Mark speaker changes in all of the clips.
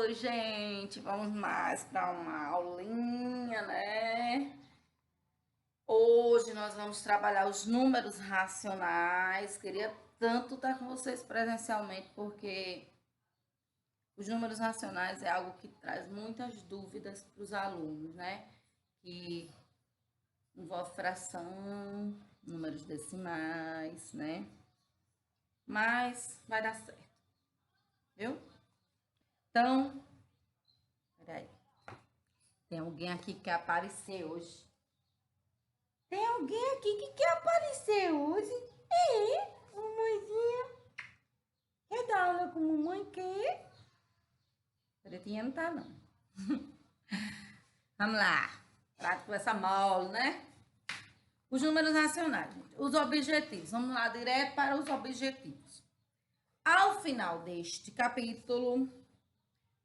Speaker 1: Oi, gente, vamos mais para uma aulinha, né? Hoje nós vamos trabalhar os números racionais. Queria tanto estar com vocês presencialmente, porque os números racionais é algo que traz muitas dúvidas para os alunos, né? Que envolve fração, números decimais, né? Mas vai dar certo, viu? Então, peraí. Tem alguém aqui que quer aparecer hoje. Tem alguém aqui que quer aparecer hoje? Mamãezinha. Quer dar aula com mamãe? Quer? Pretinha não tá, não. Vamos lá. Trate com essa mole, né? Os números racionais, gente. Os objetivos. Vamos lá, direto para os objetivos. Ao final deste capítulo,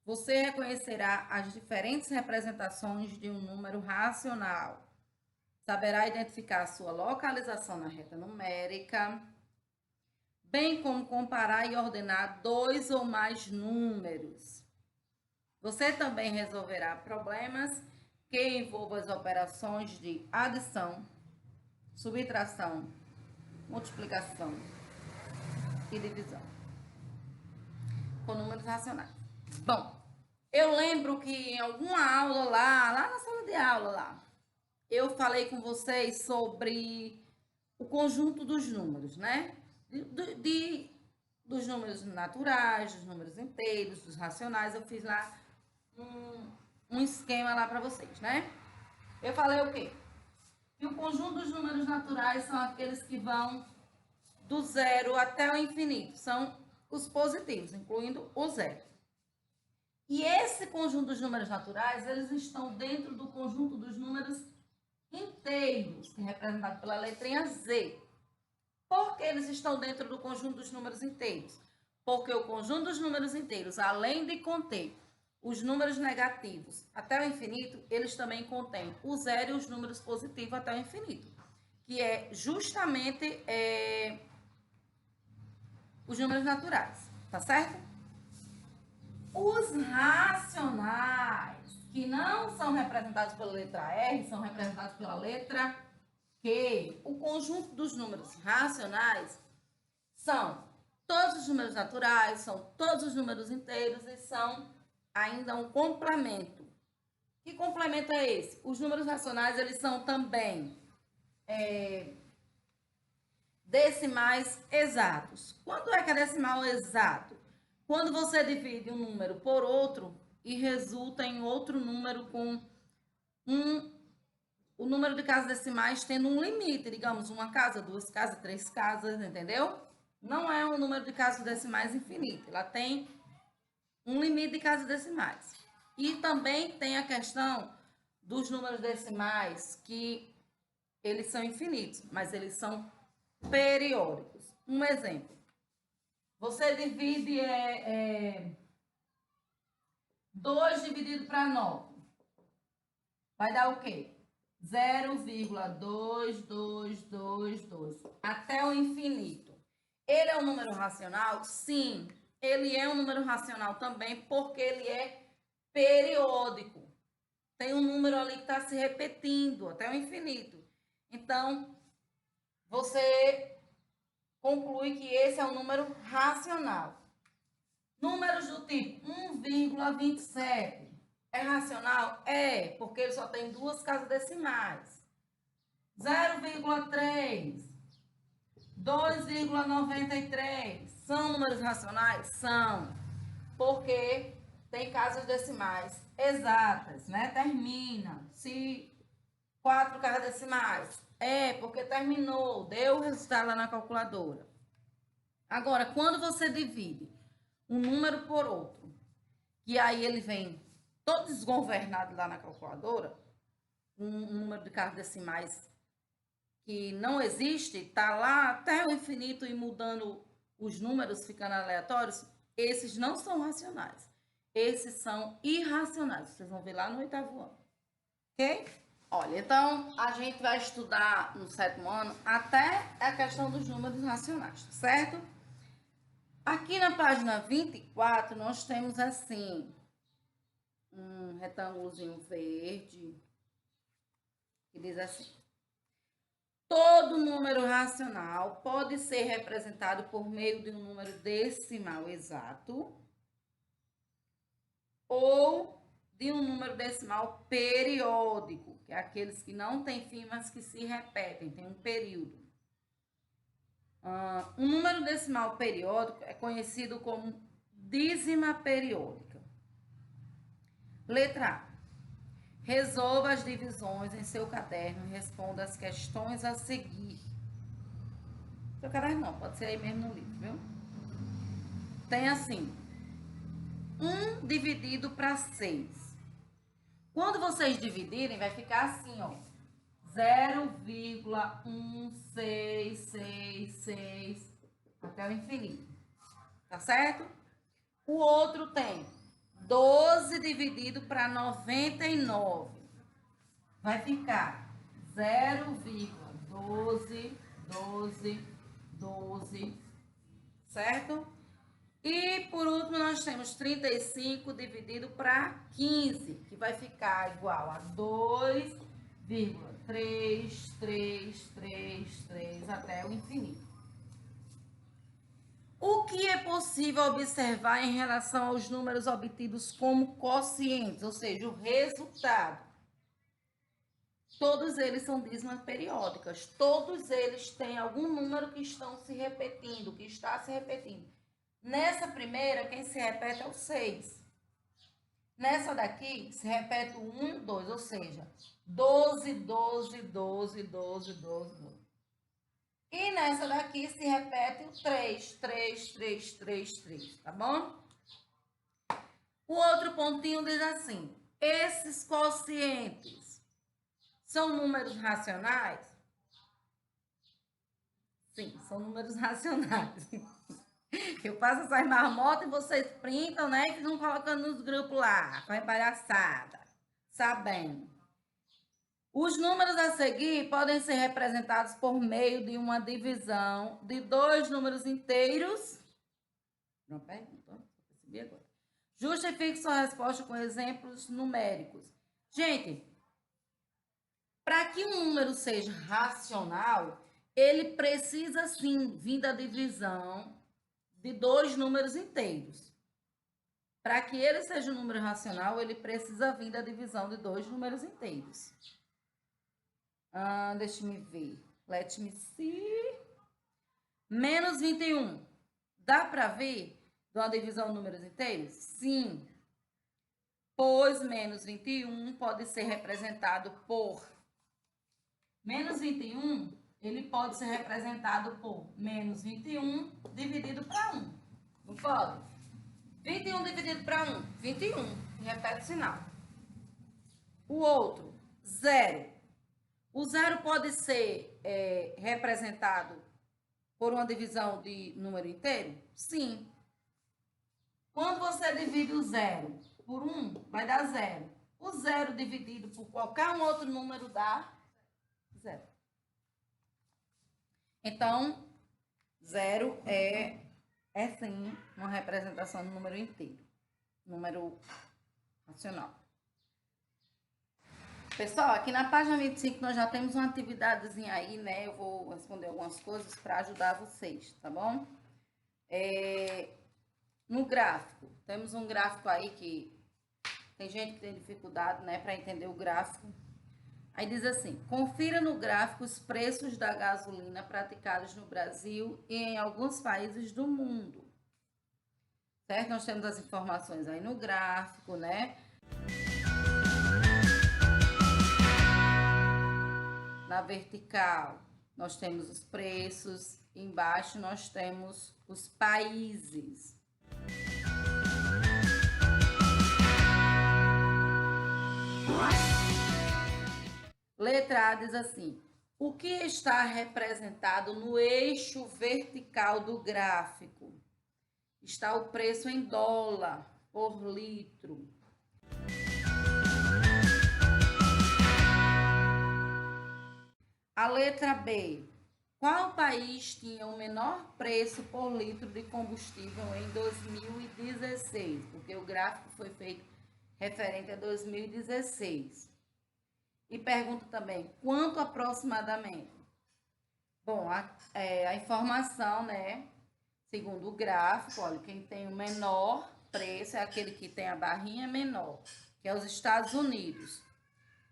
Speaker 1: você reconhecerá as diferentes representações de um número racional. Saberá identificar a sua localização na reta numérica, bem como comparar e ordenar dois ou mais números. Você também resolverá problemas que envolvam as operações de adição, subtração, multiplicação e divisão com números racionais. Bom, eu lembro que em alguma aula lá na sala de aula lá, eu falei com vocês sobre o conjunto dos números, né? Dos números naturais, dos números inteiros, dos racionais. Eu fiz lá um esquema lá para vocês, né? Eu falei o quê? Que o conjunto dos números naturais são aqueles que vão do zero até o infinito. São os positivos, incluindo o zero. E esse conjunto dos números naturais, eles estão dentro do conjunto dos números inteiros, que é representado pela letrinha Z. Por que eles estão dentro do conjunto dos números inteiros? Porque o conjunto dos números inteiros, além de conter os números negativos até o infinito, eles também contêm o zero e os números positivos até o infinito, que é justamente os números naturais, tá certo? Os racionais, que não são representados pela letra R, são representados pela letra Q. O conjunto dos números racionais são todos os números naturais, são todos os números inteiros e são ainda um complemento. Que complemento é esse? Os números racionais, eles são também decimais exatos. Quando é que é decimal exato? Quando você divide um número por outro e resulta em outro número com o número de casas decimais tendo um limite, digamos, uma casa, duas casas, três casas, entendeu? Não é um número de casas decimais infinito, ela tem um limite de casas decimais. E também tem a questão dos números decimais, que eles são infinitos, mas eles são periódicos. Um exemplo. Você divide 2 dividido para 9. Vai dar o quê? 0,2222 até o infinito. Ele é um número racional? Sim, ele é um número racional também, porque ele é periódico. Tem um número ali que está se repetindo até o infinito. Então, você conclui que esse é um número racional. Números do tipo 1,27 é racional? É, porque ele só tem duas casas decimais. 0,3, 2,93 são números racionais? São, porque tem casas decimais exatas, né? Termina. Se 4 casas decimais, é porque terminou, deu o resultado lá na calculadora. Agora, quando você divide um número por outro, e aí ele vem todo desgovernado lá na calculadora, um número de casas decimais que não existe, está lá até o infinito e mudando os números, ficando aleatórios, esses não são racionais. Esses são irracionais. Vocês vão ver lá no 8º ano. Ok? Olha, então a gente vai estudar no 7º ano até a questão dos números racionais, certo? Aqui na página 24, nós temos assim, um retângulozinho verde que diz assim: todo número racional pode ser representado por meio de um número decimal exato ou de um número decimal periódico, que é aqueles que não têm fim, mas que se repetem, tem um período. Um número decimal periódico é conhecido como dízima periódica. Letra A. Resolva as divisões em seu caderno e responda as questões a seguir. Seu caderno não, pode ser aí mesmo no livro, viu? Tem assim: 1 dividido para 6. Quando vocês dividirem, vai ficar assim, ó. 0,1666 até o infinito. Tá certo? O outro tem 12 dividido para 99. Vai ficar 0,12, 12, 12, certo? E por último nós temos 35 dividido para 15, que vai ficar igual a 2,3333 até o infinito. O que é possível observar em relação aos números obtidos como quocientes, ou seja, o resultado? Todos eles são dízimas periódicas, todos eles têm algum número que estão se repetindo, que está se repetindo. Nessa primeira, quem se repete é o 6. Nessa daqui, se repete o 1 e o 2, ou seja, 12, 12, 12, 12, 12, 12. E nessa daqui se repete o 3, 3, 3, 3, 3, tá bom? O outro pontinho diz assim: esses quocientes são números racionais? Sim, são números racionais. Eu passo essas marmotas e vocês printam, né? E ficam colocando nos grupos lá, com a palhaçada, sabendo. Os números a seguir podem ser representados por meio de uma divisão de dois números inteiros. Uma pergunta, percebi agora. Justifique sua resposta com exemplos numéricos. Gente, para que um número seja racional, ele precisa sim vir da divisão de dois números inteiros. Para que ele seja um número racional, ele precisa vir da divisão de dois números inteiros. Deixa me ver. Let me see. Menos 21. Dá para ver de uma divisão de números inteiros? Sim. Pois menos 21 pode ser representado por... Menos 21, ele pode ser representado por menos 21 dividido para 1. Não pode? 21 dividido para 1, 21. Repete o sinal. O outro, 0. O 0 pode ser representado por uma divisão de número inteiro? Sim. Quando você divide o 0 por 1, vai dar 0. O 0 dividido por qualquer um outro número dá 0. Então, 0 é sim uma representação do número inteiro, número racional. Pessoal, aqui na página 25 nós já temos uma atividadezinha aí, né? Eu vou responder algumas coisas para ajudar vocês, tá bom? No gráfico, temos um gráfico aí que tem gente que tem dificuldade, né, para entender o gráfico. Aí diz assim: confira no gráfico os preços da gasolina praticados no Brasil e em alguns países do mundo. Certo? Nós temos as informações aí no gráfico, né? Na vertical, nós temos os preços. Embaixo, nós temos os países. Letra A diz assim: o que está representado no eixo vertical do gráfico? Está o preço em dólar por litro. A letra B: qual país tinha o menor preço por litro de combustível em 2016? Porque o gráfico foi feito referente a 2016. E pergunta também, quanto aproximadamente? Bom, a informação, né, segundo o gráfico, olha, quem tem o menor preço é aquele que tem a barrinha menor, que é os Estados Unidos.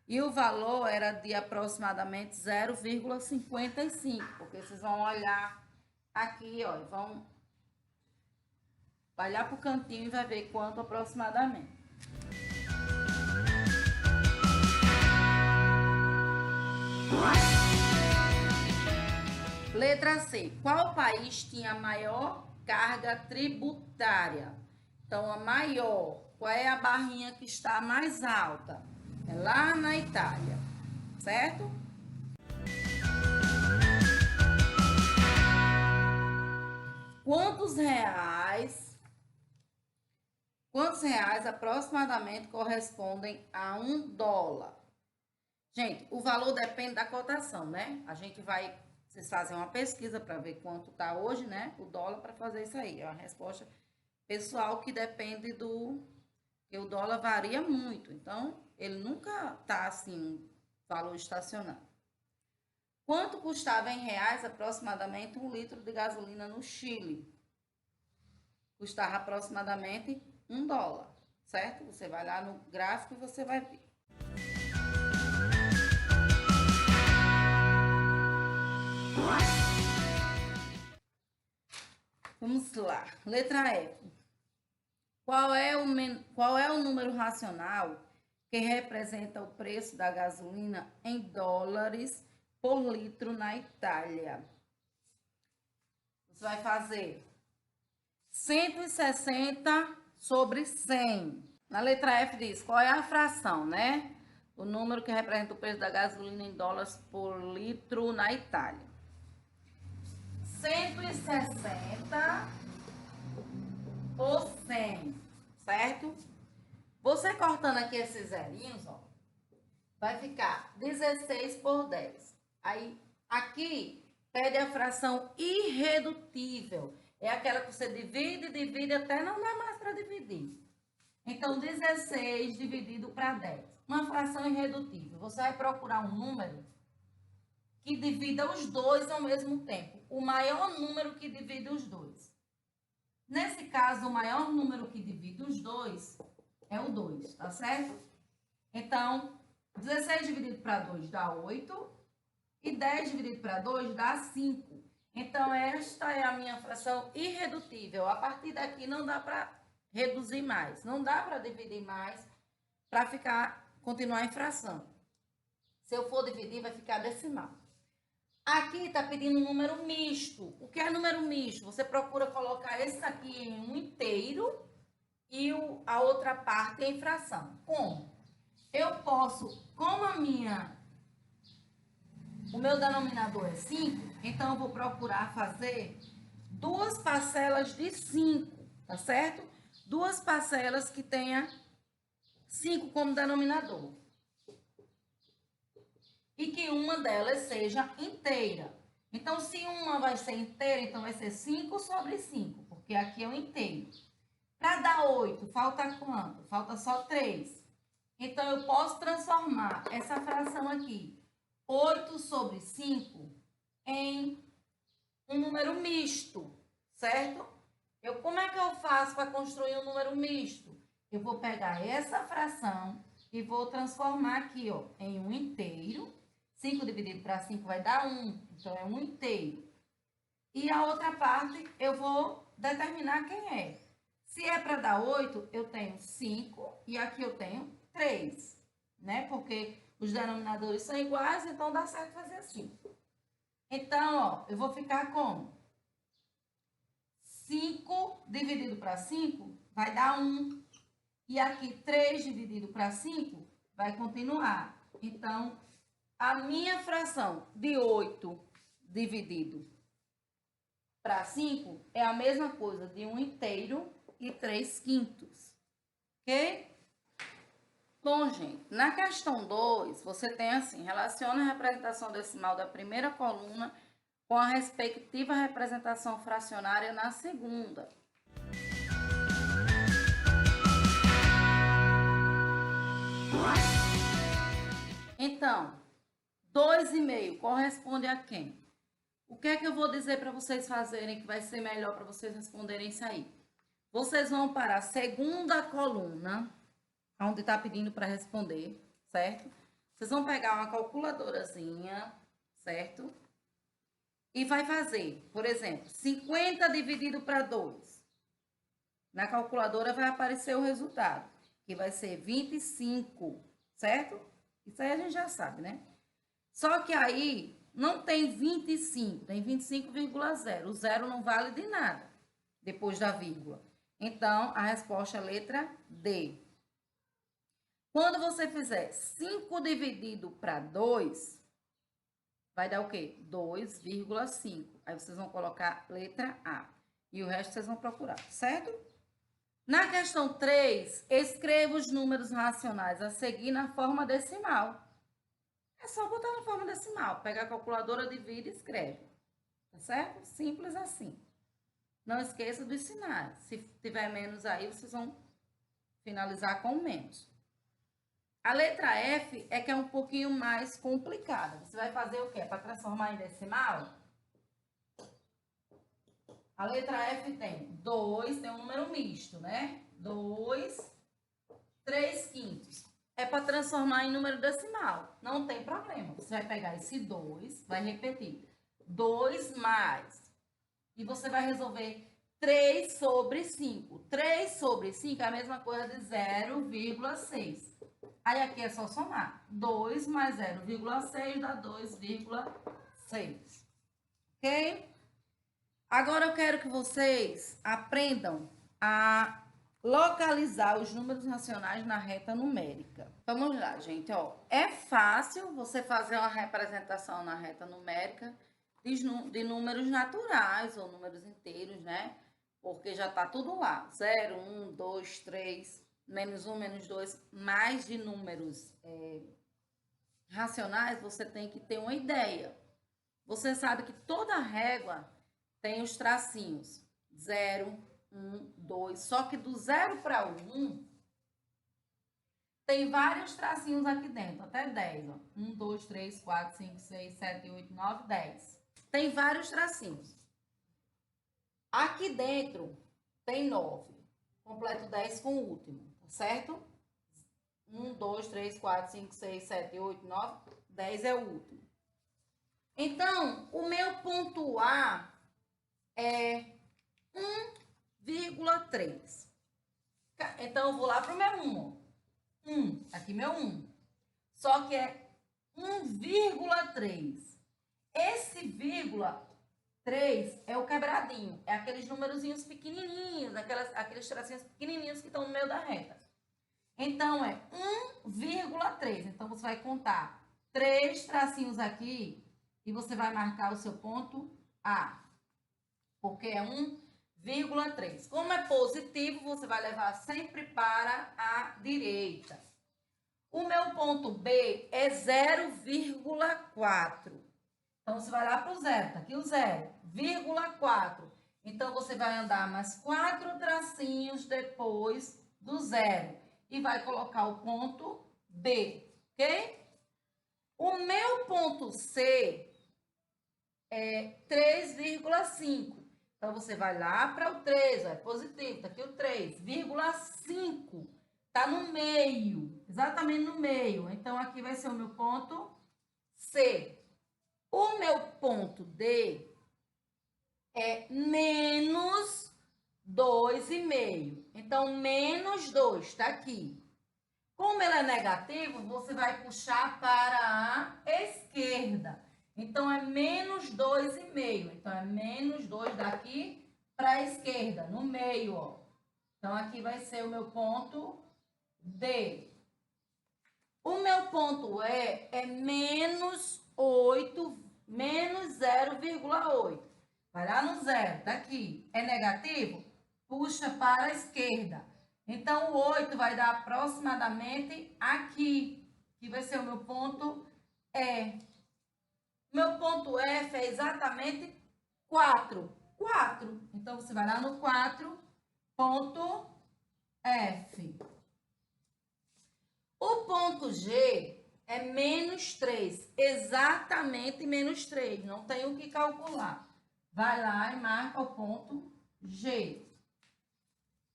Speaker 1: E o valor era de aproximadamente 0,55, porque vocês vão olhar aqui, ó, vão olhar para o cantinho e vai ver quanto aproximadamente. Letra C. Qual país tinha maior carga tributária? Então, a maior, qual é a barrinha que está mais alta? É lá na Itália, certo? Quantos reais aproximadamente correspondem a $1? Gente, o valor depende da cotação, né? Vocês fazem uma pesquisa para ver quanto tá hoje, né? O dólar para fazer isso aí. É uma resposta pessoal que depende porque o dólar varia muito. Então, ele nunca tá assim, valor estacionário. Quanto custava em reais aproximadamente 1 litro de gasolina no Chile? Custava aproximadamente $1, certo? Você vai lá no gráfico e você vai ver. Vamos lá. Letra F. Qual é o número racional que representa o preço da gasolina em dólares por litro na Itália? Você vai fazer 160 sobre 100. Na letra F diz qual é a fração, né? O número que representa o preço da gasolina em dólares por litro na Itália. 160 por 100, certo? Você cortando aqui esses zerinhos, ó, vai ficar 16 por 10. Aí, aqui, pede a fração irredutível. É aquela que você divide até não dar mais para dividir. Então, 16 dividido para 10. Uma fração irredutível. Você vai procurar um número que divida os dois ao mesmo tempo. O maior número que divide os dois. Nesse caso, o maior número que divide os dois é o 2, tá certo? Então, 16 dividido para 2 dá 8 e 10 dividido para 2 dá 5. Então, esta é a minha fração irredutível. A partir daqui não dá para reduzir mais, não dá para dividir mais para continuar em fração. Se eu for dividir, vai ficar decimal. Aqui está pedindo um número misto. O que é número misto? Você procura colocar esse aqui em um inteiro e a outra parte em fração. Como? Eu posso, como o meu denominador é 5, então eu vou procurar fazer duas parcelas de 5, tá certo? Duas parcelas que tenha 5 como denominador. E que uma delas seja inteira. Então, se uma vai ser inteira, então vai ser 5 sobre 5, porque aqui é o inteiro. Para dar 8, falta quanto? Falta só 3. Então, eu posso transformar essa fração aqui, 8 sobre 5, em um número misto, certo? Como é que eu faço para construir um número misto? Eu vou pegar essa fração e vou transformar aqui, ó, em um inteiro. 5 dividido para 5 vai dar 1, então é um inteiro. E a outra parte eu vou determinar quem é. Se é para dar 8, eu tenho 5 e aqui eu tenho 3, né? Porque os denominadores são iguais, então dá certo fazer assim. Então, ó, eu vou ficar com 5 dividido para 5 vai dar 1. E aqui 3 dividido para 5 vai continuar. Então, a minha fração de 8 dividido para 5 é a mesma coisa de 1 inteiro e 3/5. Ok? Bom, gente, na questão 2, você tem assim, relaciona a representação decimal da primeira coluna com a respectiva representação fracionária na segunda. Então, 2,5 corresponde a quem? O que é que eu vou dizer para vocês fazerem que vai ser melhor para vocês responderem isso aí? Vocês vão para a segunda coluna, onde está pedindo para responder, certo? Vocês vão pegar uma calculadorazinha, certo? E vai fazer, por exemplo, 50 dividido para 2. Na calculadora vai aparecer o resultado, que vai ser 25, certo? Isso aí a gente já sabe, né? Só que aí não tem 25, tem 25,0. O zero não vale de nada depois da vírgula. Então, a resposta é a letra D. Quando você fizer 5 dividido para 2, vai dar o quê? 2,5. Aí vocês vão colocar letra A. E o resto vocês vão procurar, certo? Na questão 3, escreva os números racionais a seguir na forma decimal. É só botar na forma decimal. Pega a calculadora, divide e escreve. Tá certo? Simples assim. Não esqueça dos sinais. Se tiver menos aí, vocês vão finalizar com menos. A letra F é que é um pouquinho mais complicada. Você vai fazer o quê? Para transformar em decimal? A letra F tem 2, tem um número misto, né? 2, 3/5. É para transformar em número decimal. Não tem problema. Você vai pegar esse 2, vai repetir. 2 mais. E você vai resolver 3 sobre 5. 3 sobre 5 é a mesma coisa de 0,6. Aí aqui é só somar. 2 mais 0,6 dá 2,6. Ok? Agora eu quero que vocês aprendam a localizar os números racionais na reta numérica. Vamos lá, gente, ó. É fácil você fazer uma representação na reta numérica de números naturais ou números inteiros, né? Porque já tá tudo lá. 0, 1, 2, 3, menos 1, menos 2. Mais de números racionais, você tem que ter uma ideia. Você sabe que toda régua tem os tracinhos. 0, 1, 2. Só que do 0 para o 1, tem vários tracinhos aqui dentro, até 10. Ó. 1, 2, 3, 4, 5, 6, 7, 8, 9, 10. Tem vários tracinhos. Aqui dentro tem 9. Completo 10 com o último, tá certo? 1, 2, 3, 4, 5, 6, 7, 8, 9, 10 é o último. Então, o meu ponto A é 1,3. Então, eu vou lá para o meu 1. 1, aqui meu 1. Só que é 1,3. Esse vírgula 3 é o quebradinho. É aqueles numerozinhos pequenininhos, aqueles tracinhos pequenininhos que estão no meio da reta. Então, é 1,3. Então, você vai contar 3 tracinhos aqui e você vai marcar o seu ponto A. Porque é 1,3. Como é positivo, você vai levar sempre para a direita. O meu ponto B é 0,4. Então, você vai lá para o zero. Tá aqui o 0,4. Então, você vai andar mais 4 tracinhos depois do zero. E vai colocar o ponto B, ok? O meu ponto C é 3,5. Então, você vai lá para o 3, ó, é positivo, tá aqui o 3,5. Tá no meio, exatamente no meio. Então, aqui vai ser o meu ponto C. O meu ponto D é menos 2,5. Então, menos 2, tá aqui. Como ele é negativo, você vai puxar para a esquerda. Então, é menos 2,5. Então, é menos 2 daqui para a esquerda, no meio, ó. Então, aqui vai ser o meu ponto D. O meu ponto E é menos 8, menos 0,8. Vai lá no zero, tá aqui. É negativo? Puxa para a esquerda. Então, o 8 vai dar aproximadamente aqui, que vai ser o meu ponto E. Meu ponto F é exatamente 4. 4. Então, você vai lá no 4, ponto F. O ponto G é menos 3, exatamente menos 3, não tem o que calcular. Vai lá e marca o ponto G.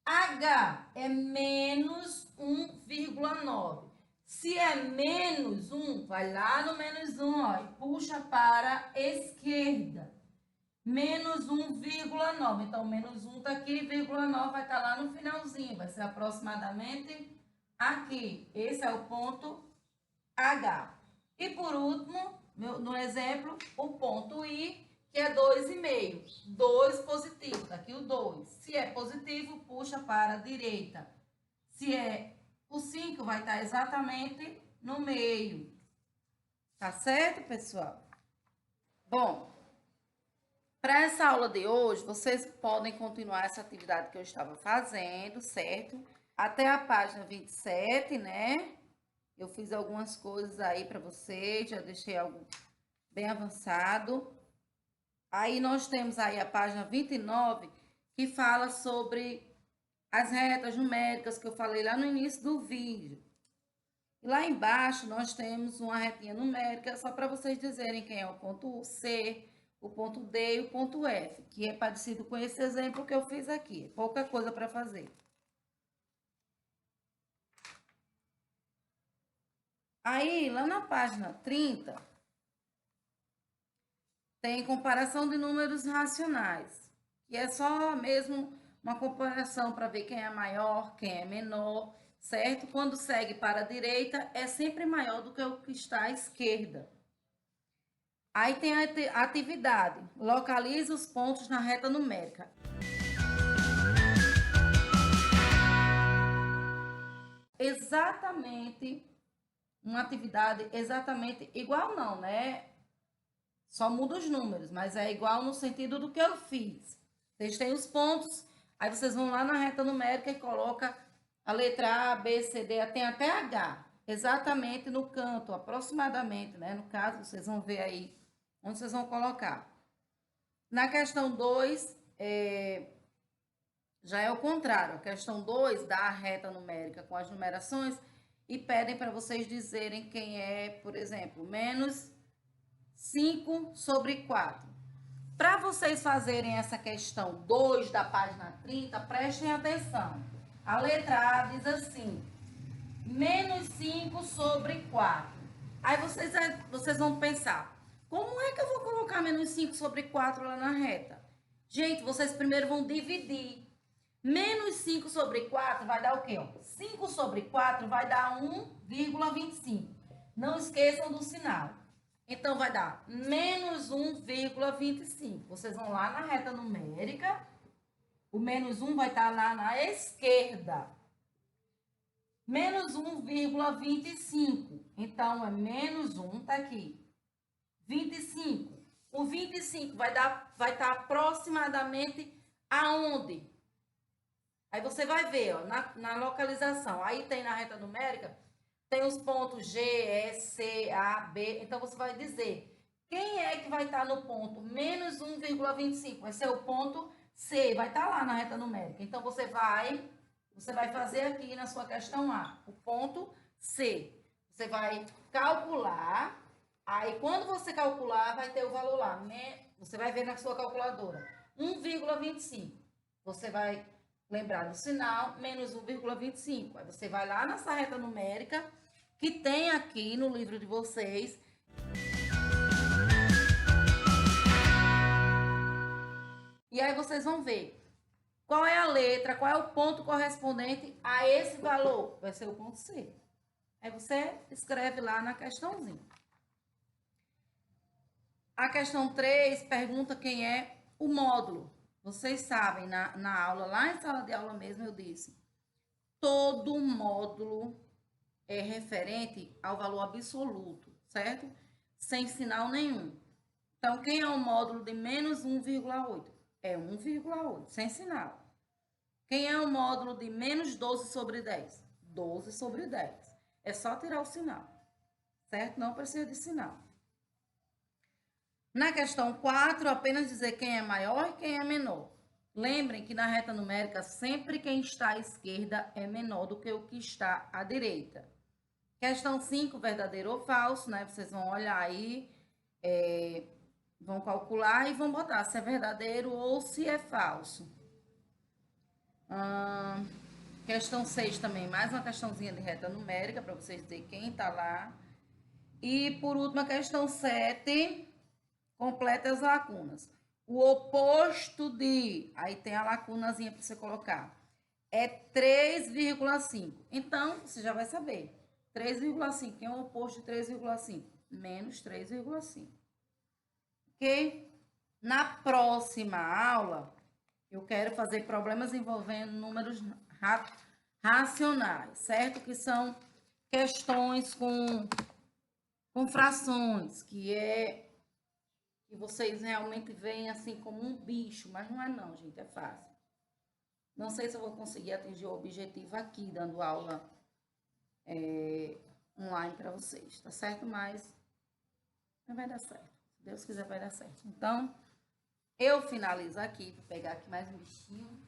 Speaker 1: H é menos 1,9. Se é menos 1, vai lá no menos 1, ó, e puxa para a esquerda. Menos 1,9. Então, menos 1 está aqui, vírgula 9 vai estar lá no finalzinho. Vai ser aproximadamente aqui. Esse é o ponto H. E por último, no exemplo, o ponto I, que é 2,5. 2 positivo, está aqui o 2. Se é positivo, puxa para a direita. Se é o 5, vai estar exatamente no meio. Tá certo, pessoal? Bom, para essa aula de hoje, vocês podem continuar essa atividade que eu estava fazendo, certo? Até a página 27, né? Eu fiz algumas coisas aí para vocês, já deixei algo bem avançado. Aí nós temos aí a página 29, que fala sobre as retas numéricas que eu falei lá no início do vídeo. E lá embaixo nós temos uma retinha numérica, só para vocês dizerem quem é o ponto C, o ponto D e o ponto F, que é parecido com esse exemplo que eu fiz aqui. Pouca coisa para fazer. Aí, lá na página 30, tem comparação de números racionais, que é só mesmo uma comparação para ver quem é maior, quem é menor, certo? Quando segue para a direita, é sempre maior do que o que está à esquerda. Aí tem a atividade, localize os pontos na reta numérica. Exatamente, uma atividade exatamente igual não, né? Só muda os números, mas é igual no sentido do que eu fiz. Vocês têm os pontos, aí vocês vão lá na reta numérica e coloca a letra A, B, C, D, tem até H, exatamente no canto, aproximadamente, né? No caso, vocês vão ver aí onde vocês vão colocar. Na questão 2, já é o contrário. A questão 2 dá a reta numérica com as numerações e pedem para vocês dizerem quem é, por exemplo, menos 5 sobre 4. Para vocês fazerem essa questão 2 da página 30, prestem atenção. A letra A diz assim, menos 5 sobre 4. Aí vocês vão pensar, como é que eu vou colocar menos 5 sobre 4 lá na reta? Gente, vocês primeiro vão dividir. Menos 5 sobre 4 vai dar o quê? 5 sobre 4 vai dar 1,25. Não esqueçam do sinal. Então, vai dar menos 1,25. Vocês vão lá na reta numérica. O menos 1 vai estar lá na esquerda. Menos 1,25. Então, é menos 1, tá aqui. 25. O 25 vai estar aproximadamente aonde? Aí você vai ver, ó, na localização. Aí tem na reta numérica, tem os pontos G, E, C, A, B. Então, você vai dizer quem é que vai estar no ponto menos 1,25. Vai ser o ponto C, vai estar lá na reta numérica. Então, você vai fazer aqui na sua questão A, o ponto C. Você vai calcular. Aí, quando você calcular, vai ter o valor lá. Você vai ver na sua calculadora. 1,25. Você vai lembrar do sinal, menos 1,25. Aí você vai lá nessa reta numérica, que tem aqui no livro de vocês. E aí vocês vão ver qual é a letra, qual é o ponto correspondente a esse valor. Vai ser o ponto C. Aí você escreve lá na questãozinha. A questão 3 pergunta quem é o módulo. Vocês sabem, na aula, lá em sala de aula mesmo, eu disse, todo módulo é referente ao valor absoluto, certo? Sem sinal nenhum. Então, quem é o módulo de menos 1,8? É 1,8, sem sinal. Quem é o módulo de menos 12 sobre 10? 12 sobre 10. É só tirar o sinal, certo? Não precisa de sinal. Na questão 4, apenas dizer quem é maior e quem é menor. Lembrem que na reta numérica, sempre quem está à esquerda é menor do que o que está à direita. Questão 5, verdadeiro ou falso, né? Vocês vão olhar aí, vão calcular e vão botar se é verdadeiro ou se é falso. Questão 6 também, mais uma questãozinha de reta numérica, para vocês dizerem quem tá lá. E, por último, a questão 7, completa as lacunas. O oposto de, aí tem a lacunazinha para você colocar, é 3,5. Então, você já vai saber. 3,5, quem é o oposto de 3,5? Menos 3,5. Ok? Na próxima aula, eu quero fazer problemas envolvendo números racionais, certo? Que são questões com frações, que vocês realmente veem assim como um bicho, mas não é não, gente, é fácil. Não sei se eu vou conseguir atingir o objetivo aqui, dando aula online para vocês, tá certo? Mas vai dar certo. Se Deus quiser, vai dar certo. Então, eu finalizo aqui. Vou pegar aqui mais um bichinho.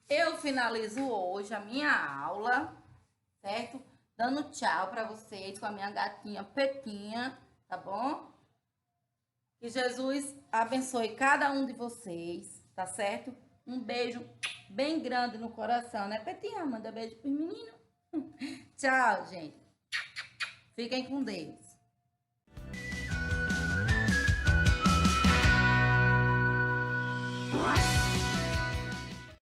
Speaker 1: Eu finalizo hoje a minha aula, certo? Dando tchau para vocês com a minha gatinha Petinha, tá bom? Que Jesus abençoe cada um de vocês, tá certo? Um beijo bem grande no coração, né, Petinha? Manda beijo pros meninos. Tchau, gente. Fiquem com Deus. What?